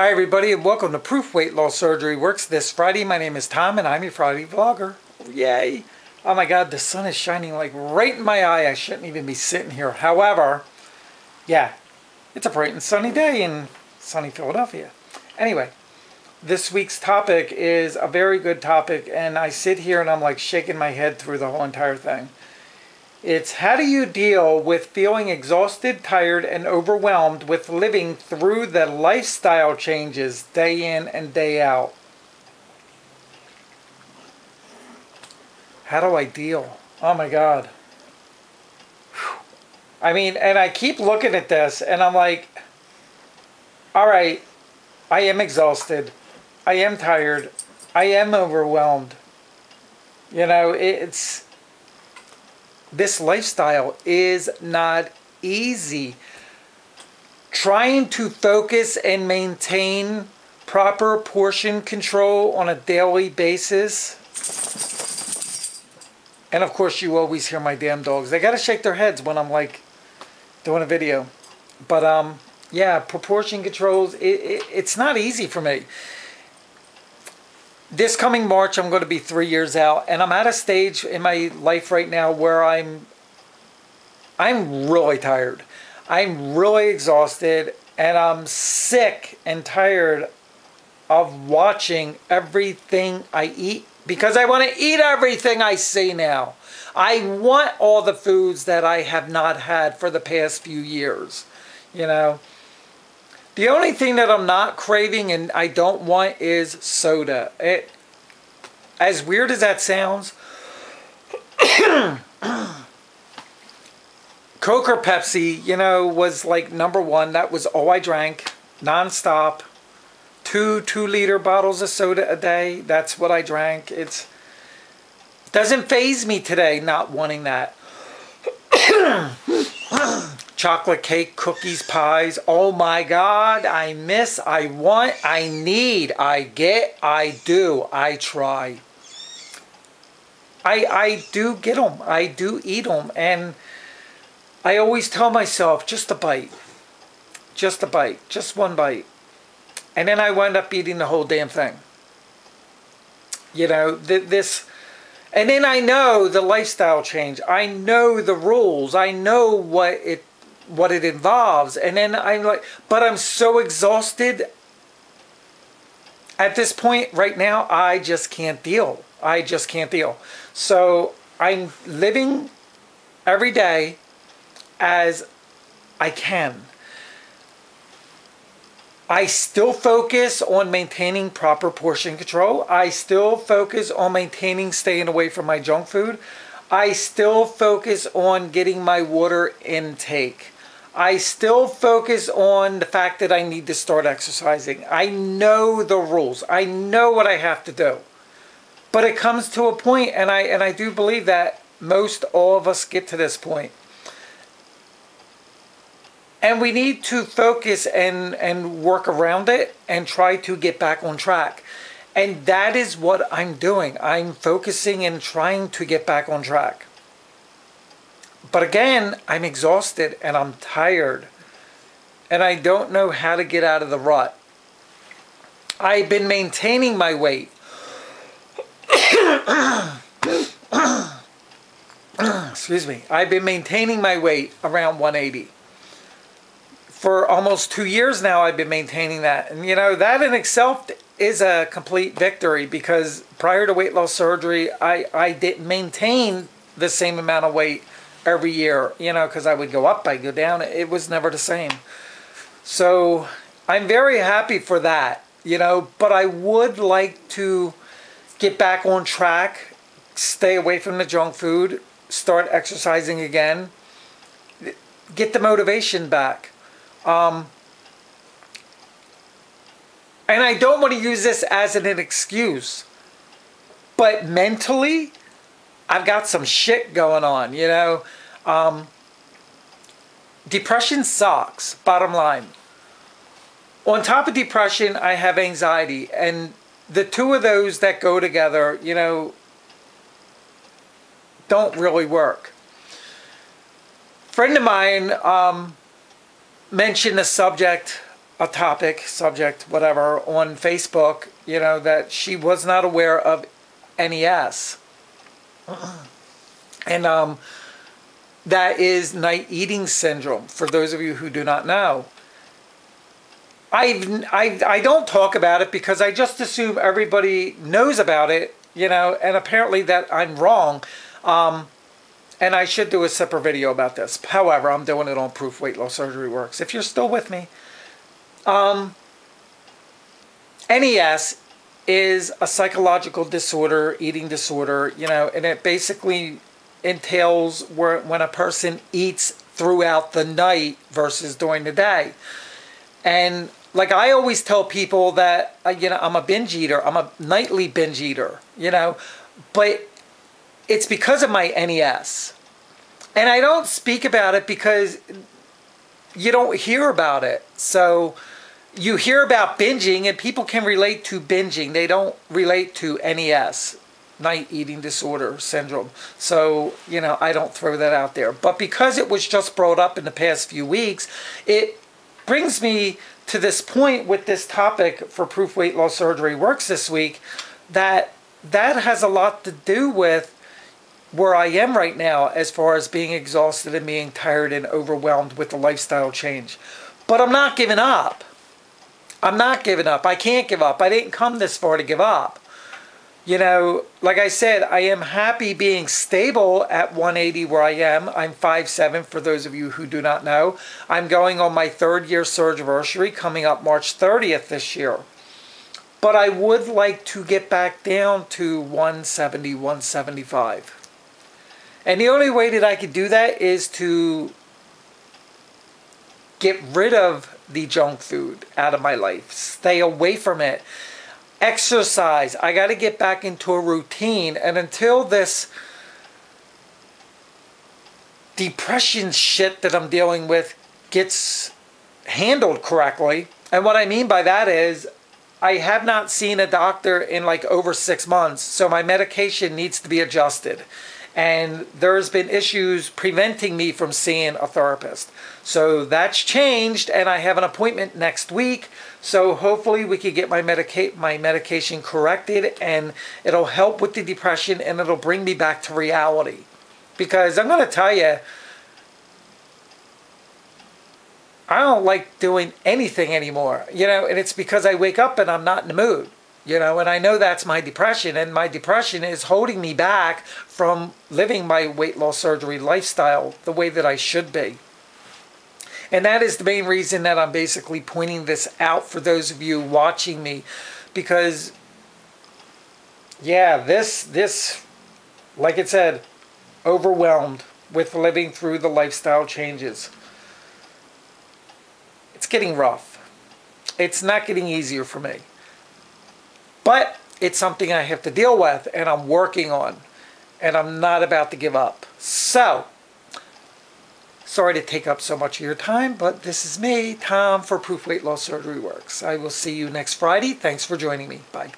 Hi everybody and welcome to Proof Weight Loss Surgery Works. This Friday, my name is Tom and I'm your Friday vlogger. Yay! Oh my god, the sun is shining like right in my eye. I shouldn't even be sitting here. However, yeah, it's a bright and sunny day in sunny Philadelphia. Anyway, this week's topic is a very good topic and I sit here and I'm like shaking my head through the whole entire thing. It's how do you deal with feeling exhausted, tired, and overwhelmed with living through the lifestyle changes day in and day out? How do I deal? Oh my God. Whew. I mean, and I keep looking at this and I'm like, all right, I am exhausted. I am tired. I am overwhelmed. You know, this lifestyle is not easy. Trying to focus and maintain proper portion control on a daily basis. And of course you always hear my damn dogs. They gotta shake their heads when I'm like doing a video. But yeah, proportion controls, it's not easy for me. This coming March, I'm going to be 3 years out, and I'm at a stage in my life right now where I'm really tired. I'm really exhausted, and I'm sick and tired of watching everything I eat because I want to eat everything I see now. I want all the foods that I have not had for the past few years, you know. The only thing that I'm not craving and I don't want is soda. As weird as that sounds, Coke or Pepsi, you know, was like #1. That was all I drank, nonstop. 2-liter bottles of soda a day. That's what I drank. It doesn't faze me today not wanting that. Chocolate cake, cookies, pies. Oh my God, I miss, I want, I need, I get, I do, I try. I do get them. I do eat them. And I always tell myself, just a bite. Just a bite. Just one bite. And then I wind up eating the whole damn thing. You know, and then I know the lifestyle change. I know the rules. I know what it involves. And then I'm like, but I'm so exhausted at this point right now, I just can't deal. I just can't deal. So I'm living every day as I can. I still focus on maintaining proper portion control. I still focus on staying away from my junk food. I still focus on getting my water intake. I still focus on the fact that I need to start exercising. I know the rules. I know what I have to do. But it comes to a point, and I do believe that most all of us get to this point. And we need to focus and work around it and try to get back on track. And that is what I'm doing. I'm focusing and trying to get back on track. But again, I'm exhausted and I'm tired. And I don't know how to get out of the rut. I've been maintaining my weight. Excuse me. I've been maintaining my weight around 180. For almost 2 years now, I've been maintaining that. And you know, that in itself is a complete victory because prior to weight loss surgery, I didn't maintain the same amount of weight every year, you know, because I would go up, I'd go down. It was never the same. So I'm very happy for that, you know, but I would like to get back on track, stay away from the junk food, start exercising again, get the motivation back. And I don't want to use this as an excuse, but mentally, I've got some shit going on, you know. Depression sucks, bottom line. On top of depression, I have anxiety, and the two of those that go together, you know, don't really work. A friend of mine mentioned the subject a topic, subject, whatever, on Facebook, you know, that she was not aware of NES. And that is night eating syndrome, for those of you who do not know. I don't talk about it because I just assume everybody knows about it, you know, and apparently that I'm wrong. And I should do a separate video about this. However, I'm doing it on Proof Weight Loss Surgery Works. If you're still with me. NES is a psychological disorder, eating disorder, you know, and it basically entails when a person eats throughout the night versus during the day. And like I always tell people that, you know, I'm a binge eater. I'm a nightly binge eater, you know, but it's because of my NES. And I don't speak about it because you don't hear about it. So you hear about binging and people can relate to binging. They don't relate to NES, night eating disorder syndrome. So, you know, I don't throw that out there. But because it was just brought up in the past few weeks, it brings me to this point with this topic for Proof Weight Loss Surgery Works this week, that has a lot to do with where I am right now as far as being exhausted and being tired and overwhelmed with the lifestyle change. But I'm not giving up. I'm not giving up. I can't give up. I didn't come this far to give up. You know, like I said, I am happy being stable at 180 where I am. I'm 5'7", for those of you who do not know. I'm going on my 3rd year surgery coming up March 30th this year. But I would like to get back down to 170, 175. And the only way that I could do that is to get rid of the junk food out of my life. Stay away from it. Exercise. I got to get back into a routine. And until this depression shit that I'm dealing with gets handled correctly, and what I mean by that is I have not seen a doctor in like over 6 months, so my medication needs to be adjusted. And there's been issues preventing me from seeing a therapist. So that's changed, and I have an appointment next week. So hopefully we can get my medication corrected, and it'll help with the depression, and it'll bring me back to reality. Because I'm going to tell you, I don't like doing anything anymore. You know, and it's because I wake up and I'm not in the mood. You know, and I know that's my depression, and my depression is holding me back from living my weight loss surgery lifestyle the way that I should be. And that is the main reason that I'm basically pointing this out for those of you watching me, because, yeah, this, like it said, overwhelmed with living through the lifestyle changes. It's getting rough. It's not getting easier for me. But it's something I have to deal with, and I'm working on, and I'm not about to give up. So, sorry to take up so much of your time, but this is me, Tom, for Proof Weight Loss Surgery Works. I will see you next Friday. Thanks for joining me. Bye.